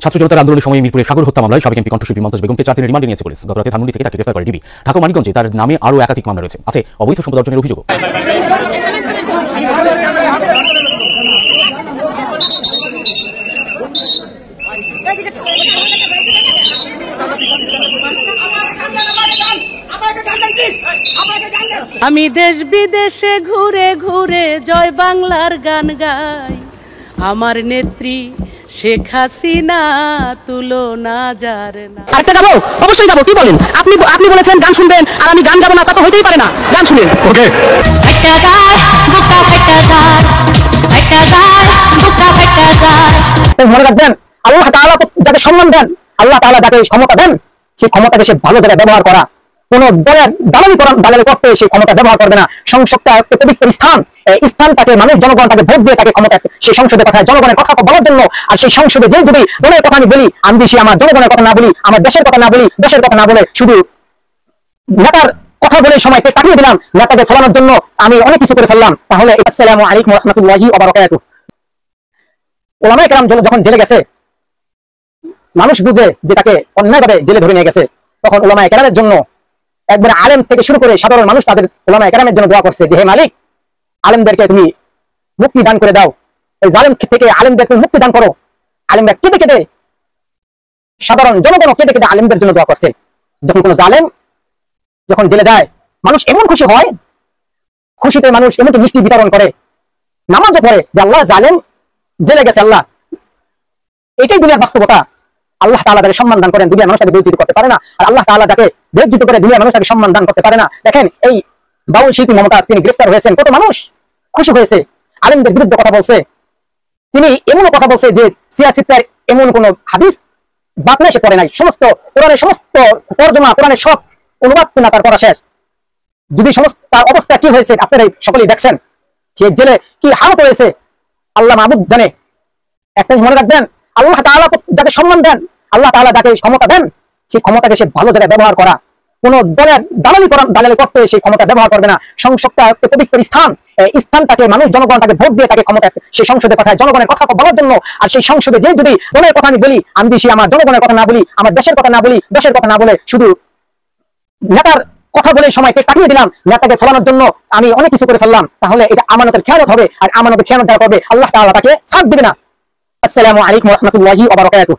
ছাত্র জনতার আন্দোলনের সময় মিরপুরে সাগর হত্যা মামলায় সাবেক এমপি কণ্ঠশিল্পী মমতাজ বেগমকে 4 দিনের রিমান্ডে নিয়েছে পুলিশ। গত রাতে ধানমন্ডি থেকে তাকে গ্রেফতার করে ডিবি। ঢাকা মানিকগঞ্জে তার নামে আরও একাধিক মামলা রয়েছে, আছে অবৈধ সম্পদ অর্জনের অভিযোগও। আমি দেশ বিদেশে ঘুরে ঘুরে জয় বাংলার গান গাই, আমার নেত্রী শেখ হাসিনা তুলনা যার না। আরেকটা গাবো? অবশ্যই গাবো। কি বলেন আপনি? আপনি বলেছেন গান শুনবেন আর আমি গান গাবো না, তা তো হতেই পারে না। গান শুনেন। ওকে। মনে রাখবেন, আল্লাহ তাআলা যাকে সম্মান দেন, আল্লাহ তাআলা যাকে ক্ষমতা দেন, সেই ক্ষমতাকে সে ভালো জায়গায় ব্যবহার করা, কোন দলের দালালি করতে সেই ক্ষমতা ব্যবহার করবে না। সংসদটা একটা পবিত্র স্থান, স্থানটাকে মানুষ জনগণ তাকে ভোট দিয়ে তাকে ক্ষমতা, সেই সংসদের কথা জনগণের কথা বলার জন্য। আর সেই সংসদে যে যদি দলের কথা আমি বলি, আমি বেশি আমার জনগণের কথা না বলি, আমার দেশের কথা না বলি, দেশের কথা না বলে শুধু নেতার কথা বলে সময়কে কাটিয়ে দিলাম, নেতাকে ফলানোর জন্য আমি অনেক কিছু করে ফেললাম, তাহলে আসসালামু আলাইকুম ওয়া রাহমাতুল্লাহি ওয়া বারাকাতুহু। ওলামায়ে কেরাম যখন জেলে গেছে, মানুষ বুঝে যে তাকে অন্যায়ভাবে জেলে ধরে নিয়ে গেছে, তখন ওলামায়ে কেরামের জন্য একবার আলেম থেকে শুরু করে সাধারণ মানুষ তাদের ওলামায়ে কেরামের জন্য দোয়া করছে যে হে মালিক, আলেমদেরকে তুমি মুক্তি দান করে দাও, এই জালেম থেকে আলেমদেরকে মুক্তি দান করো। আলেমরা কেঁদে কেঁদে, সাধারণ জনগণ কেঁদে কেঁদে আলেমদের জন্য দোয়া করছে। যখন কোনো জালেম যখন জেলে যায়, মানুষ এমন খুশি হয়, খুশিতে মানুষ এমন মিষ্টি বিতরণ করে, নামাজও পড়ে যে আল্লাহ জালেম জেলে গেছে, আল্লাহ এটাই দুনিয়ার বাস্তবতা। আল্লাহ তাআলা যাকে সম্মান দান করেন, দুনিয়ার মানুষ তাকে বেইজ্জত করতে পারে না, আর আল্লাহ তাআলা যাকে বেইজ্জত করে দুনিয়ার মানুষ তাকে সম্মান দান করতে পারে না। দেখেন এই বাউল শিল্পী মমতাজ, তিনি গ্রেফতার হয়েছেন, কত মানুষ খুশি হয়েছে, আলেমদের বিরুদ্ধে কথা বলছে, তিনি এমনও কথা বলছে যে সিয়াসিতের এমন কোন হাদিস বাদ নাই সে পড়ে নাই, সমস্ত কোরআনের সমস্ত তরজমা, কোরআনের সব অনুবাদ না তার পড়া শেষ। যদি সমস্ত তার অবস্থা কি হয়েছে আপনারা সকলেই দেখছেন, সে জেলে কি হালত হয়েছে আল্লাহ মাহবুব জানে। একটা মনে রাখবেন, আল্লাহ তাআলা যাকে সম্মান দেন, আল্লাহ তাআলা যাকে ক্ষমতা দেন, সেই ক্ষমতাকে সে ভালো জায়গায় ব্যবহার করা, কোন দলের দালালি করতে সেই ক্ষমতা ব্যবহার করবে না। সংসদটা একটা পবিত্র স্থান, স্থানটাকে মানুষ জনগণ তাকে ভোট দিয়ে তাকে ক্ষমতা, সেই সংসদের কথা জনগণের কথা বলার জন্য। আর সেই সংসদে যে যদি দলের কথা আমি বলি, আমি বেশি আমার জনগণের কথা না বলি, আমার দেশের কথা না বলি, দেশের কথা না বলে শুধু নেতার কথা বলে সময়কে কাটিয়ে দিলাম, নেতাকে ফলানোর জন্য আমি অনেক কিছু করে ফেললাম, তাহলে এটা আমানতের খেয়ানত হবে। আর আমানতের খেয়ানত যারা করবে, আল্লাহ তাআলা তাকে ছাড় দিবে না। আসসালামু আলাইকুম ওয়া রাহমাতুল্লাহি ওয়া বারাকাতুহু।